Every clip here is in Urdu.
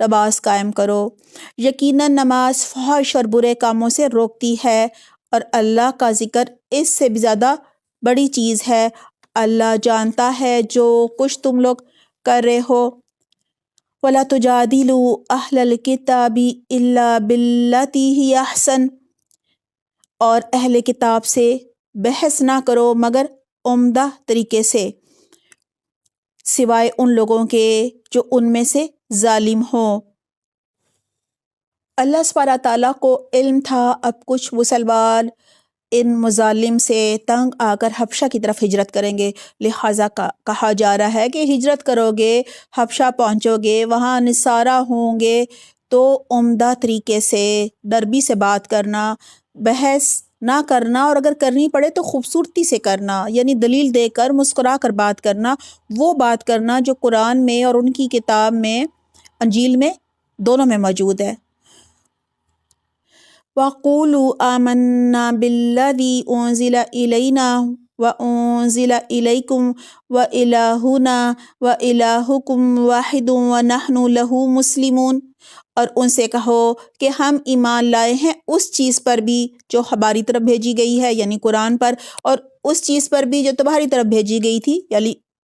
نماز قائم کرو۔ یقیناً نماز فحش اور برے کاموں سے روکتی ہے اور اللہ کا ذکر اس سے بھی زیادہ بڑی چیز ہے۔ اللہ جانتا ہے جو کچھ تم لوگ کر رہے ہو۔ وَلَا تُجَادِلُوا أَهْلَ الْكِتَابِ إِلَّا بِالَّتِي هِيَ أَحْسَنُ، اور اہل کتاب سے بحث نہ کرو مگر عمدہ طریقے سے، سوائے ان لوگوں کے جو ان میں سے ظالم ہوں۔ اللہ سبحانہ تعالیٰ کو علم تھا اب کچھ مسلمان ان مظالم سے تنگ آ کر حبشہ کی طرف ہجرت کریں گے، لہٰذا کہا جا رہا ہے کہ ہجرت کرو گے، حبشہ پہنچو گے، وہاں نصارہ ہوں گے تو عمدہ طریقے سے نرمی سے بات کرنا، بحث نہ کرنا، اور اگر کرنی پڑے تو خوبصورتی سے کرنا، یعنی دلیل دے کر مسکرا کر بات کرنا، وہ بات کرنا جو قرآن میں اور ان کی کتاب میں، انجیل میں، دونوں میں موجود ہے۔ وَقُولُوا آمَنَّا بِالَّذِي أُنزِلَ إِلَيْنَا وَأُنزِلَ إِلَيْكُمْ وَإِلَٰهُنَا وَإِلَٰهُكُمْ وَاحِدٌ وَنَحْنُ لَهُ مُسْلِمُونَ، اور ان سے کہو کہ ہم ایمان لائے ہیں اس چیز پر بھی جو ہماری طرف بھیجی گئی ہے، یعنی قرآن پر، اور اس چیز پر بھی جو تمہاری طرف بھیجی گئی تھی،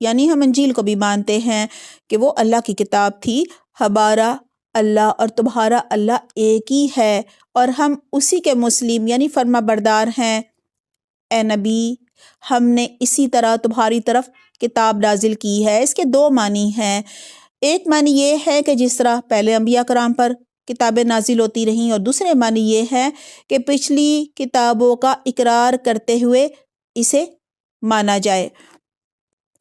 یعنی ہم انجیل کو بھی مانتے ہیں کہ وہ اللہ کی کتاب تھی۔ ہمارا اللہ اور تمہارا اللہ ایک ہی ہے اور ہم اسی کے مسلم یعنی فرما بردار ہیں۔ اے نبی، ہم نے اسی طرح تمہاری طرف کتاب نازل کی ہے۔ اس کے دو معنی ہیں۔ ایک معنی یہ ہے کہ جس طرح پہلے انبیاء کرام پر کتابیں نازل ہوتی رہیں، اور دوسرے معنی یہ ہے کہ پچھلی کتابوں کا اقرار کرتے ہوئے اسے مانا جائے۔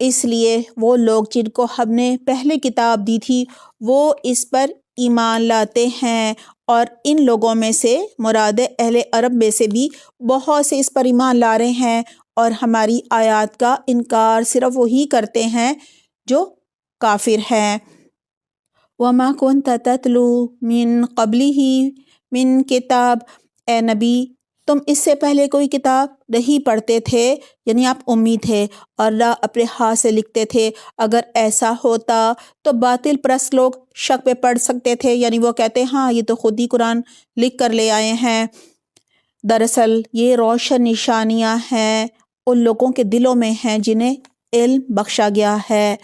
اس لیے وہ لوگ جن کو ہم نے پہلے کتاب دی تھی وہ اس پر ایمان لاتے ہیں، اور ان لوگوں میں سے مراد اہل عرب میں سے بھی بہت سے اس پر ایمان لا رہے ہیں، اور ہماری آیات کا انکار صرف وہی کرتے ہیں جو کافر ہیں۔ وَمَا كُنْتَ تَتْلُو مِن قَبْلِهِ مِن کتاب، اے نبی تم اس سے پہلے کوئی کتاب نہیں پڑھتے تھے، یعنی آپ امی تھے اور نہ اپنے ہاتھ سے لکھتے تھے۔ اگر ایسا ہوتا تو باطل پرست لوگ شک پہ پڑ سکتے تھے، یعنی وہ کہتے ہاں یہ تو خود ہی قرآن لکھ کر لے آئے ہیں۔ دراصل یہ روشن نشانیاں ہیں ان لوگوں کے دلوں میں ہیں جنہیں علم بخشا گیا ہے۔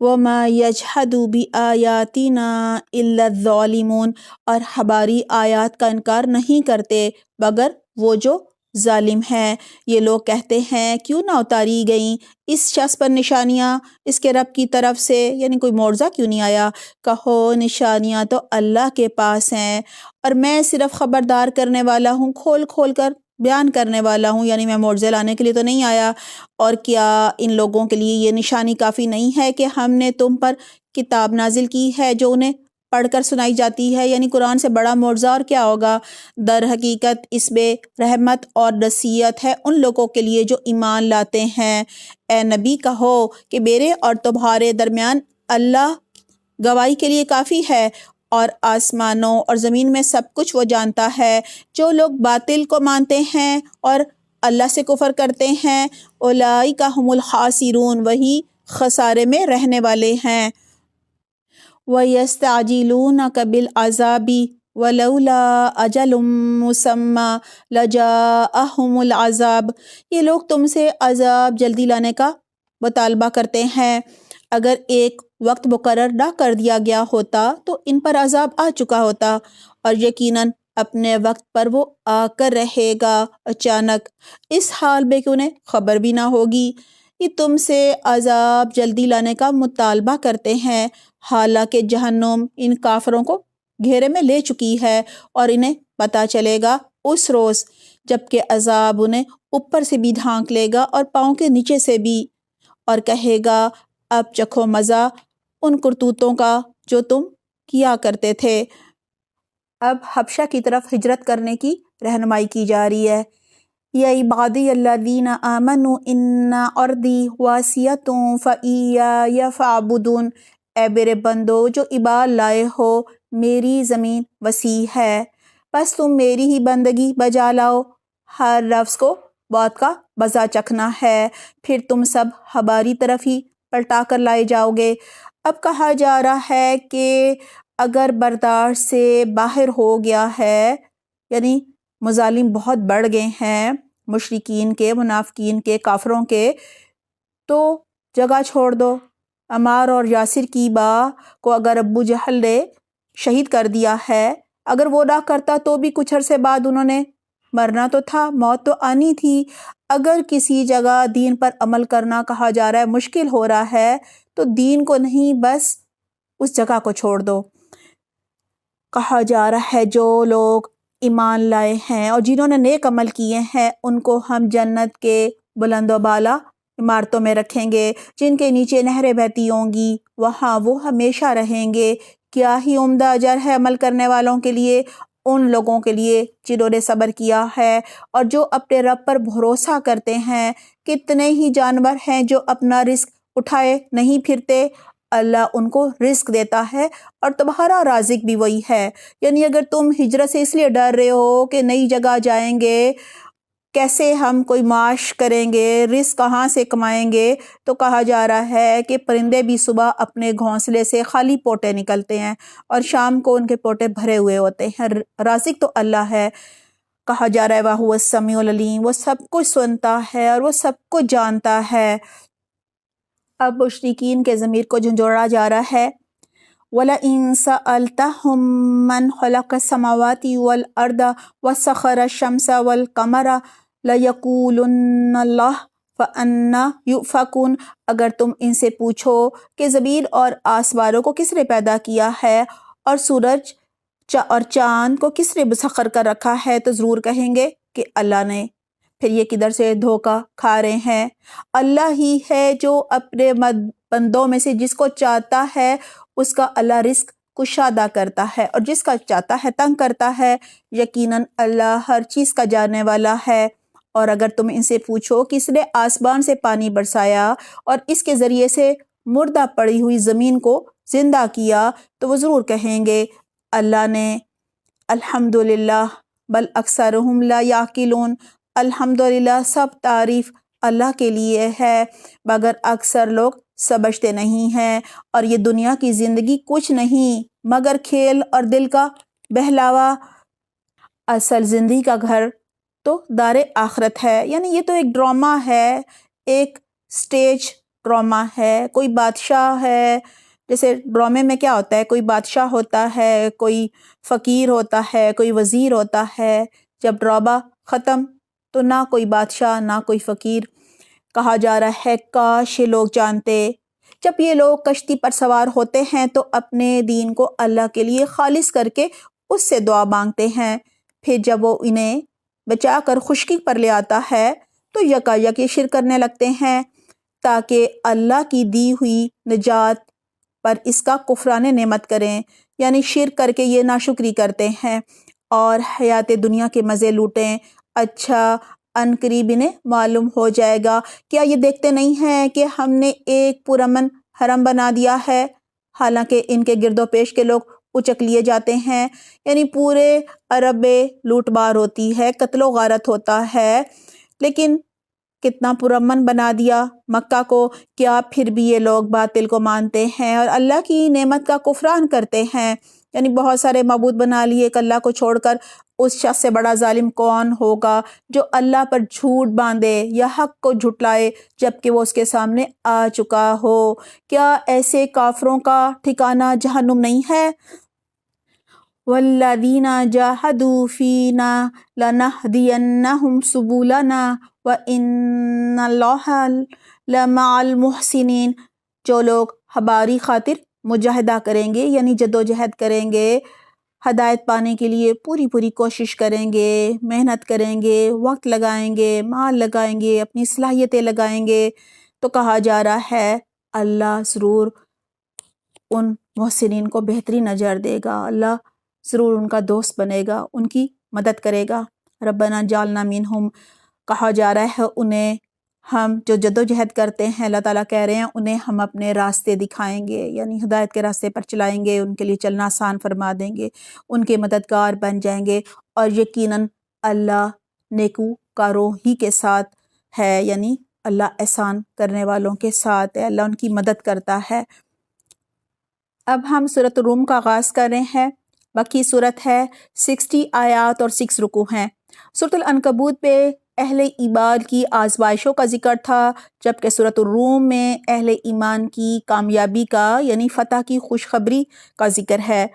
وَمَا يَجْحَدُ بِآيَاتِنَا إِلَّا الظَّالِمُونَ، اور ہماری آیات کا انکار نہیں کرتے مگر وہ جو ظالم ہیں۔ یہ لوگ کہتے ہیں کیوں نہ اتاری گئیں اس شخص پر نشانیاں اس کے رب کی طرف سے، یعنی کوئی معجزہ کیوں نہیں آیا؟ کہو نشانیاں تو اللہ کے پاس ہیں اور میں صرف خبردار کرنے والا ہوں، کھول کھول کر بیان کرنے والا ہوں، یعنی میں معجزے لانے کے لیے تو نہیں آیا۔ اور کیا ان لوگوں کے لیے یہ نشانی کافی نہیں ہے کہ ہم نے تم پر کتاب نازل کی ہے جو انہیں پڑھ کر سنائی جاتی ہے، یعنی قرآن سے بڑا معجزہ اور کیا ہوگا؟ در حقیقت اس میں رحمت اور نصیحت ہے ان لوگوں کے لیے جو ایمان لاتے ہیں۔ اے نبی کہو کہ میرے اور تمہارے درمیان اللہ گواہی کے لیے کافی ہے، اور آسمانوں اور زمین میں سب کچھ وہ جانتا ہے۔ جو لوگ باطل کو مانتے ہیں اور اللہ سے کفر کرتے ہیں، اولئک ھم الخاسرون، وہی خسارے میں رہنے والے ہیں۔ وَيَسْتَعْجِلُونَكَ بِالْعَذَابِ وَلَوْلَا أَجَلٌ مُّسَمًّى لَجَاءَهُمُ الْعَذَابُ، یہ لوگ تم سے عذاب جلدی لانے کا مطالبہ کرتے ہیں۔ اگر ایک وقت مقرر نہ کر دیا گیا ہوتا تو ان پر عذاب آ چکا ہوتا، اور یقیناً اپنے وقت پر وہ آ کر رہے گا اچانک، اس حال میں کہ انہیں خبر بھی نہ ہوگی۔ یہ تم سے عذاب جلدی لانے کا مطالبہ کرتے ہیں، حالانکہ جہنم ان کافروں کو گھیرے میں لے چکی ہے، اور انہیں پتہ چلے گا اس روز جبکہ عذاب انہیں اوپر سے بھی ڈھانک لے گا اور پاؤں کے نیچے سے بھی، اور کہے گا اب چکھو مزہ ان کرتوتوں کا جو تم کیا کرتے تھے۔ اب حبشہ کی طرف ہجرت کرنے کی رہنمائی کی جا رہی ہے۔ یا عبادی الذین آمنوا ان ارضی واسعۃ فایای فاعبدون، اے میرے بندو جو ایمان لائے ہو میری زمین وسیع ہے، بس تم میری ہی بندگی بجا لاؤ۔ ہر نفس کو موت کا مزہ چکھنا ہے، پھر تم سب ہماری طرف ہی پلٹا کر لائے جاؤ گے۔ اب کہا جا رہا ہے کہ اگر برداشت سے باہر ہو گیا ہے، یعنی مظالم بہت بڑھ گئے ہیں مشرکین کے، منافقین کے، کافروں کے، تو جگہ چھوڑ دو۔ عمار اور یاسر کی ماں کو اگر ابو جہل نے شہید کر دیا ہے، اگر وہ نہ کرتا تو بھی کچھ عرصے بعد انہوں نے مرنا تو تھا، موت تو آنی تھی۔ اگر کسی جگہ دین پر عمل کرنا کہا جا رہا ہے مشکل ہو رہا ہے تو دین کو نہیں، بس اس جگہ کو چھوڑ دو۔ کہا جا رہا ہے جو لوگ ایمان لائے ہیں اور جنہوں نے نیک عمل کیے ہیں ان کو ہم جنت کے بلند و بالا عمارتوں میں رکھیں گے، جن کے نیچے نہریں بہتی ہوں گی، وہاں وہ ہمیشہ رہیں گے۔ کیا ہی عمدہ اجر ہے عمل کرنے والوں کے لیے، ان لوگوں کے لیے جنہوں نے صبر کیا ہے اور جو اپنے رب پر بھروسہ کرتے ہیں۔ کتنے ہی جانور ہیں جو اپنا رزق اٹھائے نہیں پھرتے، اللہ ان کو رزق دیتا ہے اور تمہارا رازق بھی وہی ہے۔ یعنی اگر تم ہجرت سے اس لیے ڈر رہے ہو کہ نئی جگہ جائیں گے، کیسے ہم کوئی معاش کریں گے، رزق کہاں سے کمائیں گے، تو کہا جا رہا ہے کہ پرندے بھی صبح اپنے گھونسلے سے خالی پوٹے نکلتے ہیں اور شام کو ان کے پوٹے بھرے ہوئے ہوتے ہیں۔ رازق تو اللہ ہے۔ کہا جا رہا ہے وَهُوَ السَّمِيعُ الْعَلِيمُ، وہ سب کچھ سنتا ہے اور وہ سب کچھ جانتا ہے۔ اب مشرکین کے ضمیر کو جھنجھوڑا جا رہا ہے۔ وَلَئِن سَأَلْتَهُم مَّنْ خَلَقَ السَّمَاوَاتِ وَالْأَرْضَ وَسَخَّرَ الشَّمْسَ وَالْقَمَرَ لَيَقُولُنَّ اللَّهُ فَأَنَّىٰ يُؤْفَكُونَ، اگر تم ان سے پوچھو کہ زمین اور آسمانوں کو کس نے پیدا کیا ہے اور سورج اور چاند کو کس نے مسخر کر رکھا ہے، تو ضرور کہیں گے کہ اللہ نے۔ پھر یہ کدھر سے دھوکہ کھا رہے ہیں۔ اللہ ہی ہے جو اپنے بندوں میں سے جس کو چاہتا ہے اس کا اللہ رزق کشادہ کرتا ہے اور جس کا چاہتا ہے تنگ کرتا ہے۔ یقیناً اللہ ہر چیز کا جاننے والا ہے۔ اور اگر تم ان سے پوچھو کس نے آسمان سے پانی برسایا اور اس کے ذریعے سے مردہ پڑی ہوئی زمین کو زندہ کیا، تو وہ ضرور کہیں گے اللہ نے۔ الحمدللہ بل اکثرہم لا یعقلون، الحمدللہ سب تعریف اللہ کے لیے ہے مگر اکثر لوگ سمجھتے نہیں ہیں۔ اور یہ دنیا کی زندگی کچھ نہیں مگر کھیل اور دل کا بہلاوا، اصل زندگی کا گھر تو دار آخرت ہے۔ یعنی یہ تو ایک ڈرامہ ہے، ایک سٹیج ڈرامہ ہے۔ کوئی بادشاہ ہے، جیسے ڈرامے میں کیا ہوتا ہے، کوئی بادشاہ ہوتا ہے، کوئی فقیر ہوتا ہے، کوئی وزیر ہوتا ہے۔ جب ڈرامہ ختم تو نہ کوئی بادشاہ نہ کوئی فقیر۔ کہا جا رہا ہے کاش یہ لوگ جانتے، جب یہ لوگ کشتی پر سوار ہوتے ہیں تو اپنے دین کو اللہ کے لیے خالص کر کے اس سے دعا مانگتے ہیں، پھر جب وہ انہیں بچا کر خشکی پر لے آتا ہے تو یکا یک یہ شرک کرنے لگتے ہیں، تاکہ اللہ کی دی ہوئی نجات پر اس کا کفران نعمت کریں۔ یعنی شرک کر کے یہ ناشکری کرتے ہیں اور حیات دنیا کے مزے لوٹیں۔ اچھا ان قریب انہیں معلوم ہو جائے گا، کیا یہ دیکھتے نہیں ہیں کہ ہم نے ایک پرامن حرم بنا دیا ہے، حالانکہ ان کے گرد و پیش کے لوگ اچک لیے جاتے ہیں۔ یعنی پورے عرب میں لوٹ مار ہوتی ہے، قتل و غارت ہوتا ہے، لیکن کتنا پرامن بنا دیا مکہ کو، کیا پھر بھی یہ لوگ باطل کو مانتے ہیں اور اللہ کی نعمت کا کفران کرتے ہیں۔ یعنی بہت سارے معبود بنا لیے ایک اللہ کو چھوڑ کر۔ اس شخص سے بڑا ظالم کون ہوگا جو اللہ پر جھوٹ باندھے یا حق کو جھٹلائے جبکہ وہ اس کے سامنے آ چکا ہو۔ کیا ایسے کافروں کا ٹھکانہ جہنم نہیں ہے؟ وَالَّذِينَ جَاهَدُوا فِينَا لَنَهْدِيَنَّهُمْ سُبُلَنَا وَإِنَّ اللَّهَ لَمَعَ الْمُحْسِنِينَ، جو لوگ ہماری خاطر مجاہدہ کریں گے یعنی جدوجہد کریں گے، ہدایت پانے کے لیے پوری کوشش کریں گے، محنت کریں گے، وقت لگائیں گے، مال لگائیں گے، اپنی صلاحیتیں لگائیں گے، تو کہا جا رہا ہے اللہ ضرور ان محسنین کو بہترین اجر دے گا، اللہ ضرور ان کا دوست بنے گا، ان کی مدد کرے گا۔ ربنا جعلنا منہم، کہا جا رہا ہے انہیں ہم جو جدوجہد کرتے ہیں، اللہ تعالیٰ کہہ رہے ہیں انہیں ہم اپنے راستے دکھائیں گے، یعنی ہدایت کے راستے پر چلائیں گے، ان کے لیے چلنا آسان فرما دیں گے، ان کے مددگار بن جائیں گے، اور یقیناً اللہ نیکوکاروں ہی کے ساتھ ہے، یعنی اللہ احسان کرنے والوں کے ساتھ ہے، اللہ ان کی مدد کرتا ہے۔ اب ہم سورۃ الروم کا آغاز کر رہے ہیں۔ مکی صورت ہے، 60 آیات اور 6 رکوع ہیں۔ سورۃ العنکبوت پہ اہل ایمان کی آزمائشوں کا ذکر تھا، جبکہ سورۃ الروم میں اہل ایمان کی کامیابی کا یعنی فتح کی خوشخبری کا ذکر ہے۔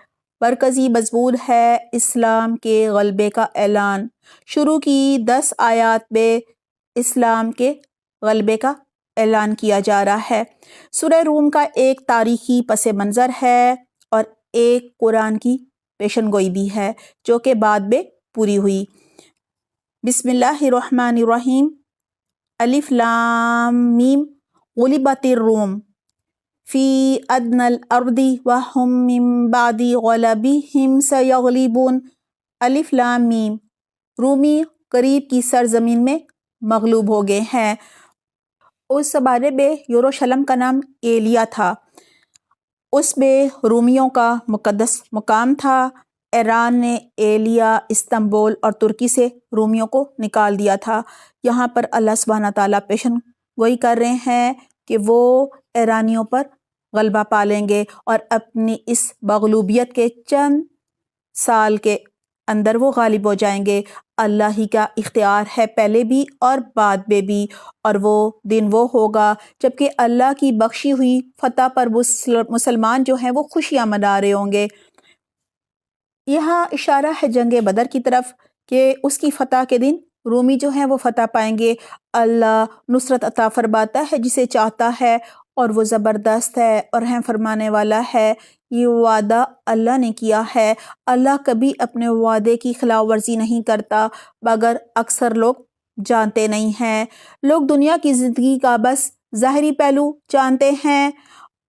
مرکزی مضمون ہے اسلام کے غلبے کا اعلان۔ شروع کی 10 آیات میں اسلام کے غلبے کا اعلان کیا جا رہا ہے۔ سورہ روم کا ایک تاریخی پس منظر ہے اور ایک قرآن کی پیشن گوئی بھی ہے جو کہ بعد میں پوری ہوئی۔ بسم اللہ الرحمن الرحیم۔ الف لام میم غلبت الروم فی ادنی الارض وهم من بعد غلبهم سیغلبون۔ الف لام میم، رومی قریب کی سرزمین میں مغلوب ہو گئے ہیں۔ اس زمانے میں یروشلم کا نام ایلیا تھا، اس میں رومیوں کا مقدس مقام تھا۔ ایران نے ایلیا، استنبول اور ترکی سے رومیوں کو نکال دیا تھا۔ یہاں پر اللہ سبحانہ تعالیٰ پیشن گوئی کر رہے ہیں کہ وہ ایرانیوں پر غلبہ پالیں گے اور اپنی اس مغلوبیت کے چند سال کے اندر وہ غالب ہو جائیں گے۔ اللہ ہی کا اختیار ہے پہلے بھی اور بعد میں بھی، اور وہ دن وہ ہوگا جبکہ اللہ کی بخشی ہوئی فتح پر مسلمان جو ہیں وہ خوشیاں منا رہے ہوں گے۔ یہاں اشارہ ہے جنگ بدر کی طرف کہ اس کی فتح کے دن رومی جو ہیں وہ فتح پائیں گے۔ اللہ نصرت عطا فرماتا ہے جسے چاہتا ہے اور وہ زبردست ہے اور رحم فرمانے والا ہے۔ یہ وعدہ اللہ نے کیا ہے، اللہ کبھی اپنے وعدے کی خلاف ورزی نہیں کرتا، مگر اکثر لوگ جانتے نہیں ہیں۔ لوگ دنیا کی زندگی کا بس ظاہری پہلو جانتے ہیں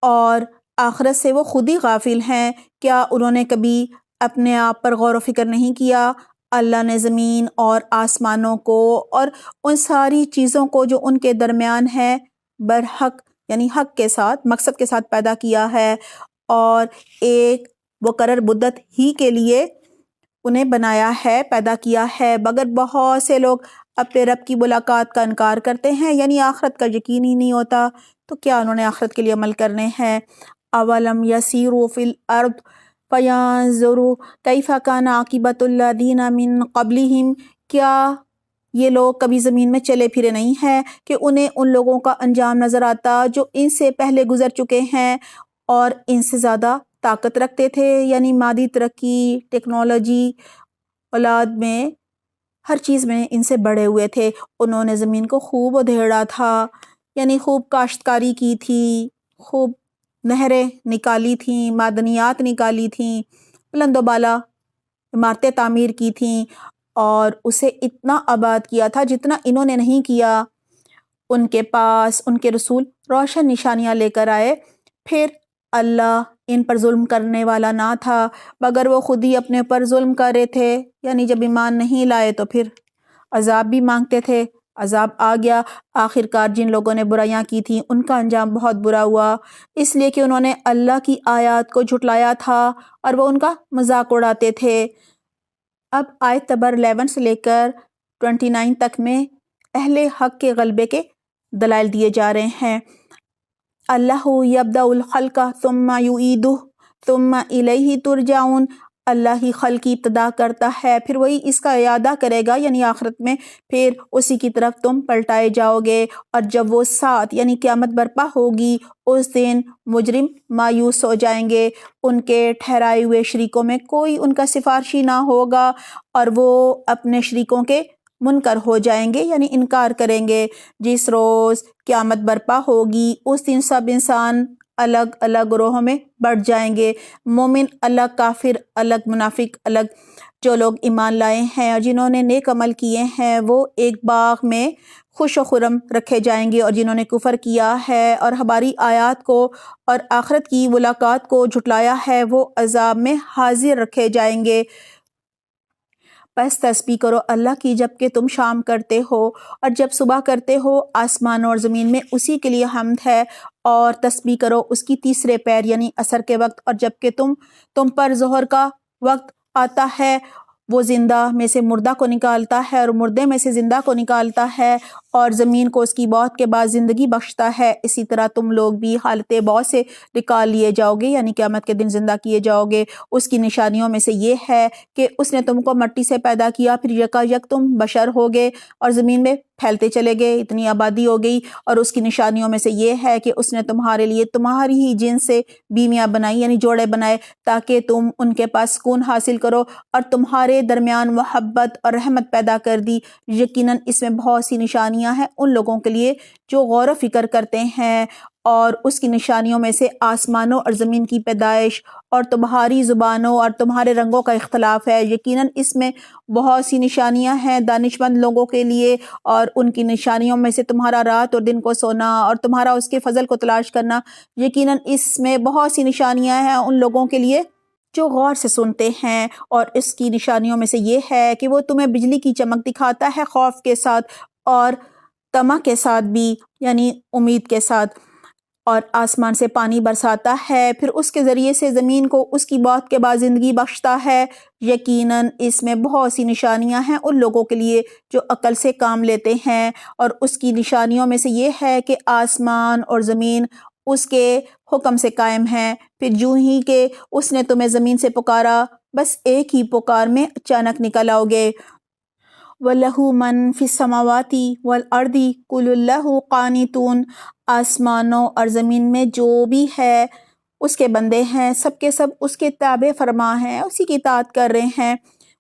اور آخرت سے وہ خود ہی غافل ہیں۔ کیا انہوں نے کبھی اپنے آپ پر غور و فکر نہیں کیا؟ اللہ نے زمین اور آسمانوں کو اور ان ساری چیزوں کو جو ان کے درمیان ہے برحق یعنی حق کے ساتھ، مقصد کے ساتھ پیدا کیا ہے اور ایک مقرر مدت ہی کے لیے انہیں بنایا ہے، پیدا کیا ہے، مگر بہت سے لوگ اپنے رب کی ملاقات کا انکار کرتے ہیں، یعنی آخرت کا یقین ہی نہیں ہوتا۔ تو کیا انہوں نے آخرت کے لیے عمل کرنے ہیں؟ اولم یسیروا فی الارض فینظروا کیف کان عاقبۃ الذین من قبلہم، کیا یہ لوگ کبھی زمین میں چلے پھرے نہیں ہیں کہ انہیں ان لوگوں کا انجام نظر آتا جو ان سے پہلے گزر چکے ہیں اور ان سے زیادہ طاقت رکھتے تھے، یعنی مادی ترقی، ٹیکنالوجی، اولاد میں، ہر چیز میں ان سے بڑھے ہوئے تھے۔ انہوں نے زمین کو خوب ادھیڑا تھا، یعنی خوب کاشتکاری کی تھی، خوب نہریں نکالی تھیں، معدنیات نکالی تھیں، بلند و بالا عمارتیں تعمیر کی تھیں اور اسے اتنا آباد کیا تھا جتنا انہوں نے نہیں کیا۔ ان کے پاس ان کے رسول روشن نشانیاں لے کر آئے، پھر اللہ ان پر ظلم کرنے والا نہ تھا، مگر وہ خود ہی اپنے پر ظلم کر رہے تھے، یعنی جب ایمان نہیں لائے تو پھر عذاب بھی مانگتے تھے، عذاب آ گیا۔ آخرکار جن لوگوں نے برائیاں کی تھیں ان کا انجام بہت برا ہوا، اس لیے کہ انہوں نے اللہ کی آیات کو جھٹلایا تھا اور وہ ان کا مذاق اڑاتے تھے۔ اب آیت نمبر 11 سے لے کر 29 تک میں اہل حق کے غلبے کے دلائل دیے جا رہے ہیں۔ اللہ یبدأ الخلق ثم یعیدہ ثم الیہ ترجعون، اللہ ہی خلق کی ابتدا کرتا ہے پھر وہی اس کا اعادہ کرے گا، یعنی آخرت میں پھر اسی کی طرف تم پلٹائے جاؤ گے۔ اور جب وہ ساتھ یعنی قیامت برپا ہوگی اس دن مجرم مایوس ہو جائیں گے، ان کے ٹھہرائے ہوئے شریکوں میں کوئی ان کا سفارشی نہ ہوگا اور وہ اپنے شریکوں کے منکر ہو جائیں گے، یعنی انکار کریں گے۔ جس روز قیامت برپا ہوگی اس دن سب انسان الگ الگ گروہوں میں بٹ جائیں گے، مومن الگ، کافر الگ، منافق الگ۔ جو لوگ ایمان لائے ہیں اور جنہوں نے نیک عمل کیے ہیں وہ ایک باغ میں خوش و خرم رکھے جائیں گے، اور جنہوں نے کفر کیا ہے اور ہماری آیات کو اور آخرت کی ملاقات کو جھٹلایا ہے وہ عذاب میں حاضر رکھے جائیں گے۔ پس تسبیح کرو اللہ کی جب کہ تم شام کرتے ہو اور جب صبح کرتے ہو، آسمانوں اور زمین میں اسی کے لیے حمد ہے، اور تسبیح کرو اس کی تیسرے پہر یعنی عصر کے وقت، اور جب کہ تم پر ظہر کا وقت آتا ہے وہ زندہ میں سے مردہ کو نکالتا ہے اور مردے میں سے زندہ کو نکالتا ہے اور زمین کو اس کی موت کے بعد زندگی بخشتا ہے، اسی طرح تم لوگ بھی حالت موت سے نکال لیے جاؤ گے، یعنی قیامت کے دن زندہ کیے جاؤ گے۔ اس کی نشانیوں میں سے یہ ہے کہ اس نے تم کو مٹی سے پیدا کیا، پھر یکایک تم بشر ہو گئے اور زمین میں پھیلتے چلے گئے، اتنی آبادی ہو گئی۔ اور اس کی نشانیوں میں سے یہ ہے کہ اس نے تمہارے لیے تمہاری ہی جنس سے بیویاں بنائی، یعنی جوڑے بنائے، تاکہ تم ان کے پاس سکون حاصل کرو اور تمہارے درمیان محبت اور رحمت پیدا کر دی۔ یقیناً اس میں بہت سی نشانیاں ہیں ان لوگوں کے لیے جو غور و فکر کرتے ہیں۔ اور اس کی نشانیوں میں سے آسمانوں اور زمین کی پیدائش اور تمہاری زبانوں اور تمہارے رنگوں کا اختلاف ہے۔ یقیناً اس میں بہت سی نشانیاں ہیں دانش مند لوگوں کے لیے، اور ان کی نشانیوں میں سے تمہارا رات اور دن کو سونا اور تمہارا اس کے فضل کو تلاش کرنا۔ یقیناً اس میں بہت سی نشانیاں ہیں ان لوگوں کے لیے جو غور سے سنتے ہیں۔ اور اس کی نشانیوں میں سے یہ ہے کہ وہ تمہیں بجلی کی چمک دکھاتا ہے، خوف کے ساتھ اور طمع کے ساتھ بھی، یعنی امید کے ساتھ، اور آسمان سے پانی برساتا ہے، پھر اس کے ذریعے سے زمین کو اس کی موت کے بعد زندگی بخشتا ہے۔ یقیناً اس میں بہت سی نشانیاں ہیں ان لوگوں کے لیے جو عقل سے کام لیتے ہیں۔ اور اس کی نشانیوں میں سے یہ ہے کہ آسمان اور زمین اس کے حکم سے قائم ہیں، پھر یوں ہی کہ اس نے تمہیں زمین سے پکارا، بس ایک ہی پکار میں اچانک نکل آؤ گے۔ وَلَهُ مَن فِي السَّمَاوَاتِ وَالْأَرْضِ كُلٌّ لَهُ قَانِتُونَ، آسمانوں اور زمین میں جو بھی ہے اس کے بندے ہیں، سب کے سب اس کے تابع فرما ہیں، اسی کی اطاعت کر رہے ہیں،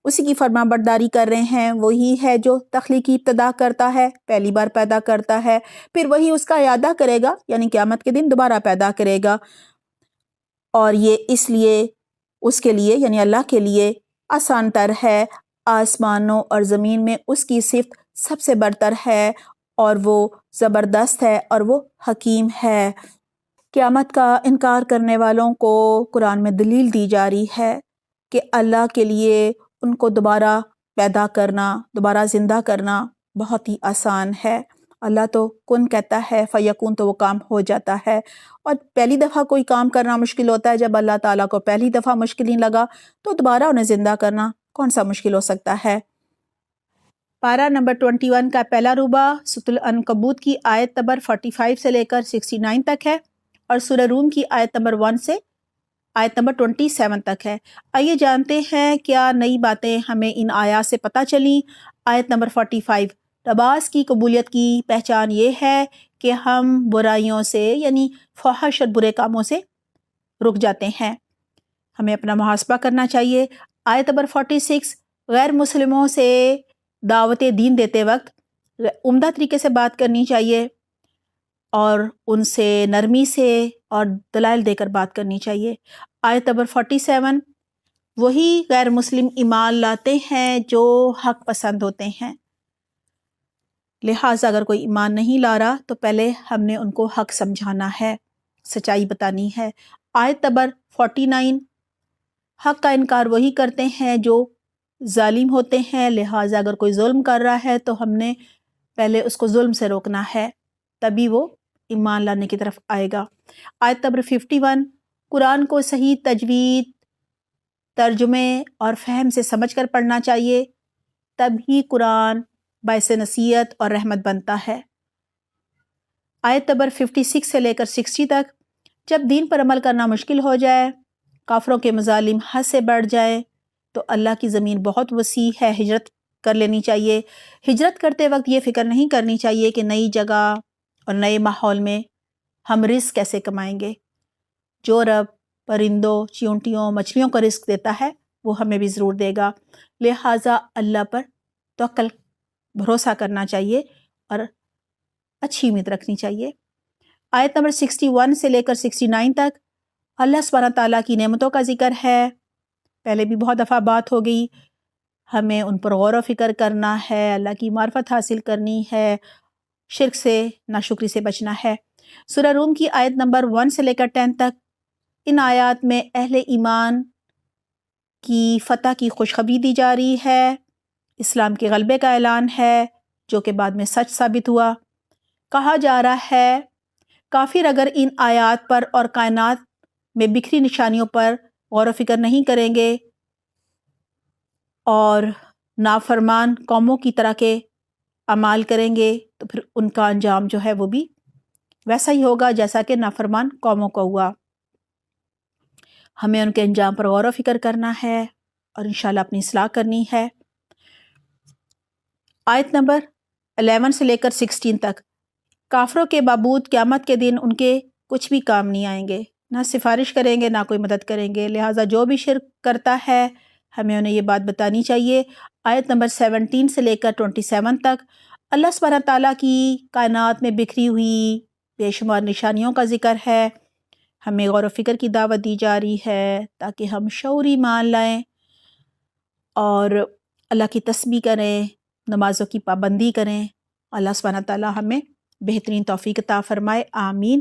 اسی کی فرما برداری کر رہے ہیں۔ وہی ہے جو تخلیق کی ابتدا کرتا ہے، پہلی بار پیدا کرتا ہے، پھر وہی اس کا اعادہ کرے گا، یعنی قیامت کے دن دوبارہ پیدا کرے گا۔ اور یہ اس لیے اس کے لیے، یعنی اللہ کے لیے آسان تر ہے۔ آسمانوں اور زمین میں اس کی صفت سب سے برتر ہے اور وہ زبردست ہے اور وہ حکیم ہے۔ قیامت کا انکار کرنے والوں کو قرآن میں دلیل دی جا رہی ہے کہ اللہ کے لیے ان کو دوبارہ پیدا کرنا، دوبارہ زندہ کرنا بہت ہی آسان ہے۔ اللہ تو کن کہتا ہے فیکون، تو وہ کام ہو جاتا ہے۔ اور پہلی دفعہ کوئی کام کرنا مشکل ہوتا ہے، جب اللہ تعالیٰ کو پہلی دفعہ مشکل نہیں لگا تو دوبارہ انہیں زندہ کرنا کون سا مشکل ہو سکتا ہے۔ پارہ نمبر 21 کا پہلا ربع سورۃ العنکبوت کی آیت نمبر 45 سے لے کر 69 تک ہے، اور سورہ روم کی آیت نمبر 1 سے آیت نمبر 27 تک ہے۔ آئیے جانتے ہیں کیا نئی باتیں ہمیں ان آیات سے پتہ چلیں۔ آیت نمبر 45، نماز کی قبولیت کی پہچان یہ ہے کہ ہم برائیوں سے، یعنی فحش اور برے کاموں سے رک جاتے ہیں، ہمیں اپنا محاسبہ کرنا چاہیے۔ آیت نمبر 46، غیر مسلموں سے دعوت دین دیتے وقت عمدہ طریقے سے بات کرنی چاہیے اور ان سے نرمی سے اور دلائل دے کر بات کرنی چاہیے۔ آیت نمبر 47، وہی غیر مسلم ایمان لاتے ہیں جو حق پسند ہوتے ہیں، لہٰذا اگر کوئی ایمان نہیں لا رہا تو پہلے ہم نے ان کو حق سمجھانا ہے، سچائی بتانی ہے۔ آیت نمبر 49، حق کا انکار وہی کرتے ہیں جو ظالم ہوتے ہیں، لہٰذا اگر کوئی ظلم کر رہا ہے تو ہم نے پہلے اس کو ظلم سے روکنا ہے، تبھی وہ ایمان لانے کی طرف آئے گا۔ آیت نمبر 51، قرآن کو صحیح تجوید، ترجمے اور فہم سے سمجھ کر پڑھنا چاہیے، تبھی قرآن باعث نصیحت اور رحمت بنتا ہے۔ آیت نمبر 56 سے لے کر 60 تک، جب دین پر عمل کرنا مشکل ہو جائے، کافروں کے مظالم حد سے بڑھ جائے تو اللہ کی زمین بہت وسیع ہے، ہجرت کر لینی چاہیے۔ ہجرت کرتے وقت یہ فکر نہیں کرنی چاہیے کہ نئی جگہ اور نئے ماحول میں ہم رزق کیسے کمائیں گے۔ جو رب پرندوں، چیونٹیوں، مچھلیوں کا رزق دیتا ہے وہ ہمیں بھی ضرور دے گا، لہٰذا اللہ پر توکل، بھروسہ کرنا چاہیے اور اچھی امید رکھنی چاہیے۔ آیت نمبر 61 سے لے کر 69 تک اللہ سبحانہ تعالیٰ کی نعمتوں کا ذکر ہے۔ پہلے بھی بہت دفعہ بات ہو گئی، ہمیں ان پر غور و فکر کرنا ہے، اللہ کی معرفت حاصل کرنی ہے، شرک سے، ناشکری سے بچنا ہے۔ سورہ روم کی آیت نمبر 1 سے لے کر 10 تک، ان آیات میں اہل ایمان کی فتح کی خوشخبری دی جا رہی ہے، اسلام کے غلبے کا اعلان ہے جو کہ بعد میں سچ ثابت ہوا۔ کہا جا رہا ہے کافر اگر ان آیات پر اور کائنات میں بکھری نشانیوں پر غور و فکر نہیں کریں گے اور نافرمان قوموں کی طرح کے اعمال کریں گے تو پھر ان کا انجام جو ہے وہ بھی ویسا ہی ہوگا جیسا کہ نافرمان قوموں کو ہوا۔ ہمیں ان کے انجام پر غور و فکر کرنا ہے اور انشاءاللہ اپنی اصلاح کرنی ہے۔ آیت نمبر 11 سے لے کر 16 تک، کافروں کے معبود قیامت کے دن ان کے کچھ بھی کام نہیں آئیں گے، نہ سفارش کریں گے نہ کوئی مدد کریں گے، لہٰذا جو بھی شرک کرتا ہے ہمیں انہیں یہ بات بتانی چاہیے۔ آیت نمبر 17 سے لے کر 27 تک اللہ سبحانہ تعالیٰ کی کائنات میں بکھری ہوئی بے شمار نشانیوں کا ذکر ہے، ہمیں غور و فکر کی دعوت دی جا رہی ہے تاکہ ہم شعوری ایمان لائیں اور اللہ کی تسبیح کریں، نمازوں کی پابندی کریں۔ اللہ سبحانہ تعالیٰ ہمیں بہترین توفیق عطا فرمائے، آمین۔